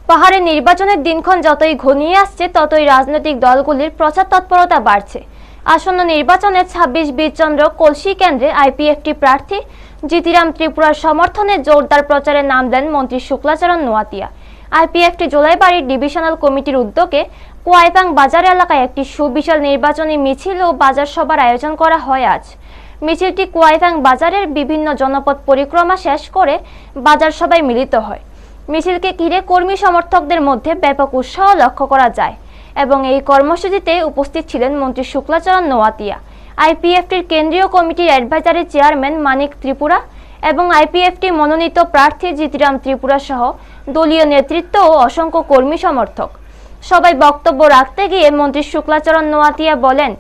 পাহাড়ে নির্বাচনের দিনক্ষণ যতই ঘনিয়ে আসছে ততই রাজনৈতিক দলগুলির প্রচার তৎপরতা বাড়ছে। আসন্ন নির্বাচনে ২৬ বীরচন্দ্র কলসি কেন্দ্রে আইপিএফটি প্রার্থী জিতিরাম ত্রিপুরার সমর্থনে জোরদার প্রচারে নাম দেন মন্ত্রী শুক্লাচরণ নোয়াতিয়া। আইপিএফটি জোলাইবাড়ি ডিভিশনাল কমিটির উদ্যোগে কোয়াইপাং বাজার এলাকায় একটি সুবিশাল নির্বাচনী মিছিল ও বাজার সভার আয়োজন করা হয়। আজ মিছিলটি কোয়াইপাং বাজারের বিভিন্ন জনপদ পরিক্রমা শেষ করে বাজার সভায় মিলিত হয়। মিছিলকে ঘিরে কর্মী সমর্থকদের মধ্যে ব্যাপক উৎসাহ লক্ষ্য করা যায় এবং এই কর্মসূচিতে উপস্থিত ছিলেন মন্ত্রী শুক্লাচরণ নোয়াতিয়া, আইপিএফটির কেন্দ্রীয় কমিটির অ্যাডভাইজারি চেয়ারম্যান মানিক ত্রিপুরা এবং আইপিএফটি মনোনীত প্রার্থী জিতিরাম ত্রিপুরা সহ দলীয় নেতৃত্ব ও অসংখ্য কর্মী সমর্থক। সবাই বক্তব্য রাখতে গিয়ে মন্ত্রী শুক্লাচরণ নোয়াতিয়া বলেন,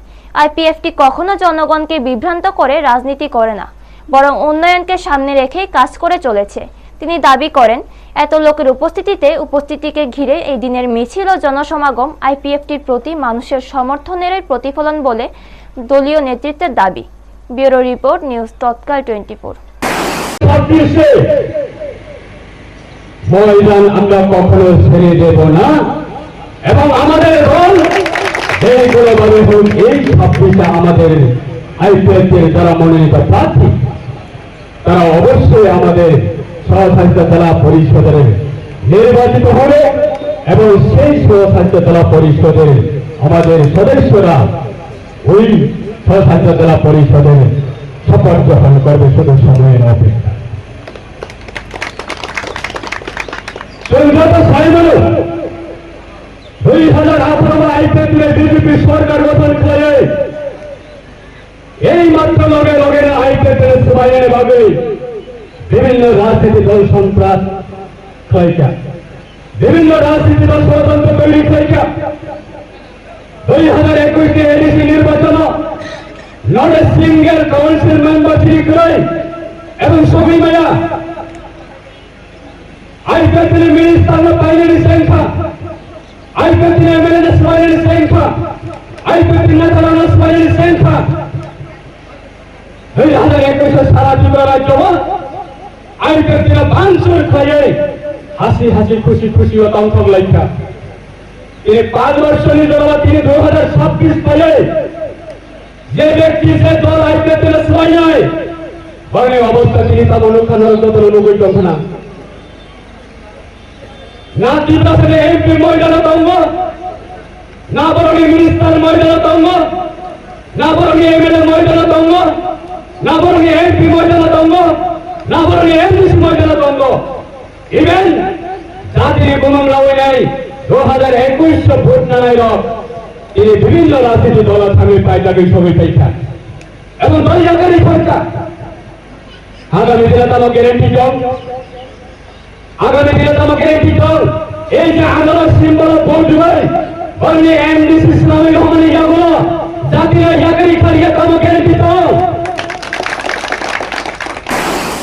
আইপিএফটি কখনো জনগণকে বিভ্রান্ত করে রাজনীতি করে না, বরং উন্নয়নকে সামনে রেখেই কাজ করে চলেছে। তিনি দাবি করেন, এত লোকের উপস্থিতিকে ঘিরে এই দিনের মিছিল ও জনসমাগম আইপিএফটির প্রতি মানুষের সমর্থনেরই প্রতিফলন বলে দলীয় নেতৃত্বের দাবি। ব্যুরো রিপোর্ট, নিউজ তৎকাল 24। ময়দান আমরা কখনো ছেড়ে দেব না এবং আমাদের দল এইগুলোভাবে হোক এই 26টা আমাদের আইপিএফের যারা মনোনীত প্রার্থী তারা অবশ্যই আমাদের স্বশাসিত জেলা পরিষদের নির্বাচিত হবে এবং সেই স্বশাসিত জেলা পরিষদের আমাদের সদস্যরা ওই স্বশাসিত জেলা পরিষদের শপথ গ্রহণ করবে শুধু সময়ের অপেক্ষা। 2018 আইপিএফের বিজেপি সরকার গঠন করে এই মাত্র লগে লগে আইপিএফের সবাইয়ের ভাবে বিভিন্ন রাজনীতি দল সন্ত্রাস ক্ষয়িকা, বিভিন্ন রাজনীতি দল ষড়যন্ত্র তৈরি ক্ষয়িকা। 2021 এডিসি নির্বাচন not a single council member ঠিক করে এবং সবই মেয়া আইপিএফের মিনিস্টার পাইলের সংখ্যা, আইপিএফের এমএলএ পাইলের সংখ্যা, আইপিএফের নেতারা পাইলের সংখ্যা 2021 সারা ত্রিপুরা রাজ্য আইপিএফটিরা ভাঙচুর খাইয়ে হাসি হাসি খুশি খুশি ও তংথক লেখা। তিনি 5 বর্ষ নির্বাচন তিনি 2026 পেলে যে ব্যক্তি সে দল আইপিএফের সবাই নয় বরং অবস্থা তিনি তা অনুকূল না না ত্রিপুরা এমপি ময়দানে তঙ্গ, না বরং মিনিস্টার ময়দানে তঙ্গ, না বরং এমএলএ ময়দানে তঙ্গ, না বরং এমপি ময়দানে তঙ্গ, না বরং এমডিসি ময়দানে তঙ্গ। ইভেন জাতির গুণমরাও নাই 2021 ভোট না নাই তিনি বিভিন্ন রাজনীতি দল থামে পাইটাকে সবই পাইটা এবং দল জায়গারই সরকার আগামী দিনে তার গ্যারেন্টি জব, আগামী দিনে তার গ্যারেন্টি জব এই যে আন্দোলন সিম্বল ভোট হয় অন্য এমডিসি নামে